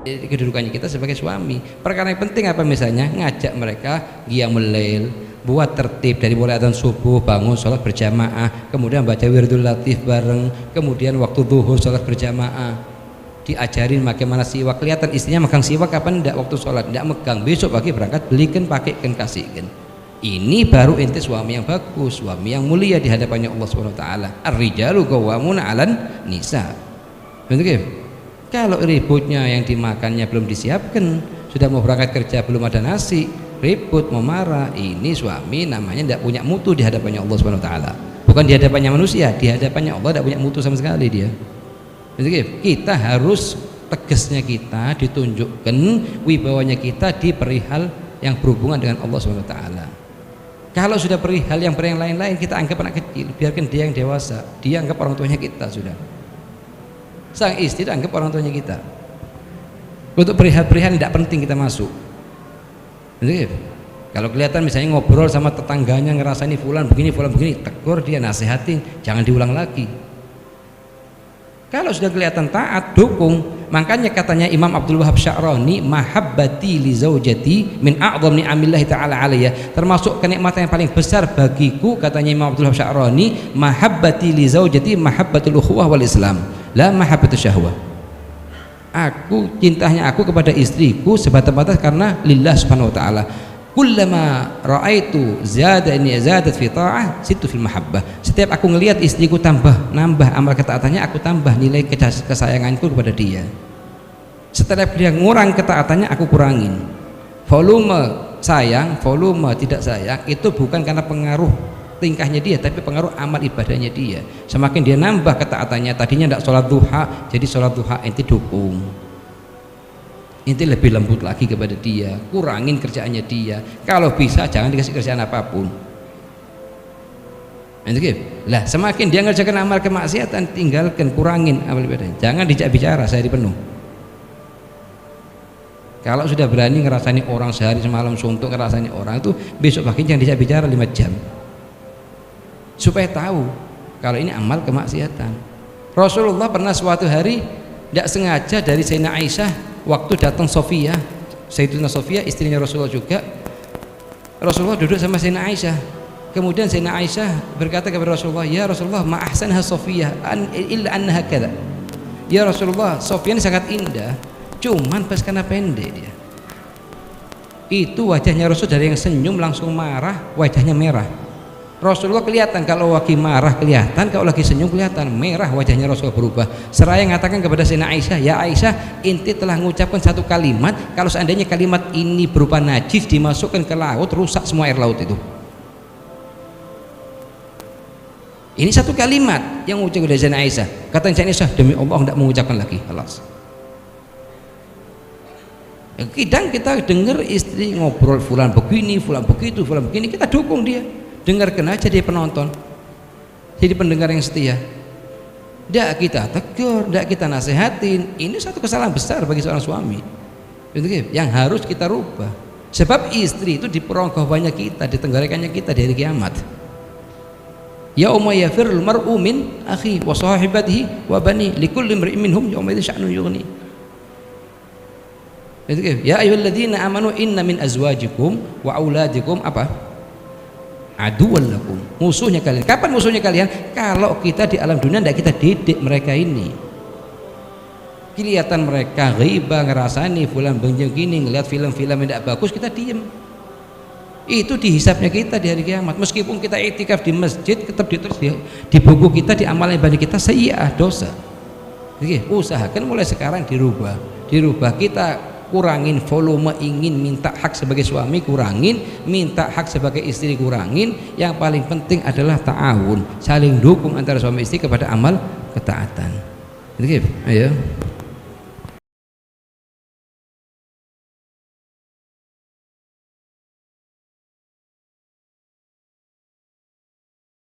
kedudukannya kita sebagai suami. Perkara yang penting apa misalnya? Ngajak mereka qiyamul lail, buat tertib dari mulai adzan subuh, bangun sholat berjamaah, kemudian baca wirdul latif bareng, kemudian waktu zuhur sholat berjamaah, diajarin bagaimana siwak. Kelihatan istrinya megang siwak kapan? Tidak waktu sholat, tidak megang, besok pagi berangkat belikan, pakaikan, kasihkan. Ini baru ente suami yang bagus, suami yang mulia di hadapannya Allah Subhanahu wa taala. Ar-rijalu qawwamuna 'alan nisa. Betul. Kalau ributnya yang dimakannya belum disiapkan, sudah mau berangkat kerja belum ada nasi, ribut, mau marah, ini suami namanya tidak punya mutu di hadapannya Allah Subhanahu wa taala. Bukan di hadapannya manusia, di hadapannya Allah tidak punya mutu sama sekali dia. Betul. Kita harus tegasnya kita ditunjukkan wibawanya kita di perihal yang berhubungan dengan Allah Subhanahu wa taala. Kalau sudah perihal yang lain-lain kita anggap anak kecil, biarkan dia yang dewasa, dia anggap orang tuanya kita sudah. Sang istri anggap orang tuanya kita. Untuk perihal-perihal tidak penting kita masuk. Betul? Kalau kelihatan misalnya ngobrol sama tetangganya ngerasa ini fulan begini, tegur dia, nasihatin, jangan diulang lagi. Kalau sudah kelihatan taat, dukung. Makanya katanya Imam Abdul Wahab Sya'rani, mahabbati li zaujati min a'dham ni'amillahi ta'ala alayya. Termasuk kenikmatan yang paling besar bagiku, katanya Imam Abdul Wahab Sya'rani, mahabbati li zaujati mahabbatul ukhuwah wal Islam, la mahabbatus syahwah. Aku cintanya aku kepada istriku sebatas-batas karena lillah subhanahu wa ta'ala. Kullama ra'aitu zadat fi ta'ah situ fil mahabbah. Setiap aku ngelihat istriku nambah amal ketaatannya, aku tambah nilai kesayanganku kepada dia. Setiap dia ngurang ketaatannya, aku kurangin. Volume sayang, volume tidak sayang itu bukan karena pengaruh tingkahnya dia, tapi pengaruh amal ibadahnya dia. Semakin dia nambah ketaatannya, tadinya tidak sholat duha, jadi sholat duha ente dukung. Inti lebih lembut lagi kepada dia, kurangin kerjaannya dia. Kalau bisa jangan dikasih kerjaan apapun. Lah semakin dia ngerjakan amal kemaksiatan, tinggalkan, kurangin amal ibadahnya. Jangan dijak bicara sehari penuh. Kalau sudah berani ngerasani orang sehari semalam suntuk ngerasani orang itu, besok pagi jangan dijak bicara 5 jam. Supaya tahu kalau ini amal kemaksiatan. Rasulullah pernah suatu hari tidak sengaja dari Sayyidina Aisyah, waktu datang Sofia, Sayyidatuna Sofia istrinya Rasulullah juga, Rasulullah duduk sama Sayyidina Aisyah. Kemudian Sayyidina Aisyah berkata kepada Rasulullah, ya Rasulullah, ma ahsanha Sofia illa annaha kadza. Ya Rasulullah, Sofia ini sangat indah, cuman pas karena pendek dia. Itu wajahnya Rasul dari yang senyum langsung marah, wajahnya merah. Rasulullah kelihatan kalau lagi marah kelihatan, kalau lagi senyum kelihatan, merah wajahnya Rasulullah berubah. Seraya mengatakan kepada Sayyidina Aisyah, ya Aisyah, inti telah mengucapkan satu kalimat, kalau seandainya kalimat ini berupa najis dimasukkan ke laut, rusak semua air laut itu. Ini satu kalimat yang mengucapkan dari Sayyidina Aisyah. Kata Sayyidina Aisyah, demi Allah tidak mengucapkan lagi. Alas. Kadang kita dengar istri ngobrol fulan begini, fulan begitu, fulan begini, kita dukung dia. Dengarkan aja dia penonton, jadi pendengar yang setia. Tidak kita tegur, tidak kita nasihatin. Ini satu kesalahan besar bagi seorang suami yang harus kita rubah. Sebab istri itu di peronggawannya kita, di tenggarakannya kita di hari kiamat. Yauma yafirul mar'u min akhi wa sahibatihi wa bani likulli imri'in minhum yauma idzin sya'nun yughni. Ya ayyuhalladzina amanu inna min azwajikum wa auladikum apa? Aduwwan lakum, musuhnya kalian. Kapan musuhnya kalian? Kalau kita di alam dunia tidak kita didik mereka ini. Kelihatan mereka ghibah, ngerasani fulan begini, ngelihat film-film yang tidak bagus, kita diem. Itu dihisapnya kita di hari kiamat. Meskipun kita iktikaf di masjid, tetap ditulis di buku kita, di amalan ibadah kita sayyi'ah, dosa. Jadi usahakan mulai sekarang dirubah. Kita kurangin volume, ingin minta hak sebagai suami kurangin, minta hak sebagai istri kurangin. Yang paling penting adalah ta'awun, saling dukung antara suami istri kepada amal ketaatan. Ayo.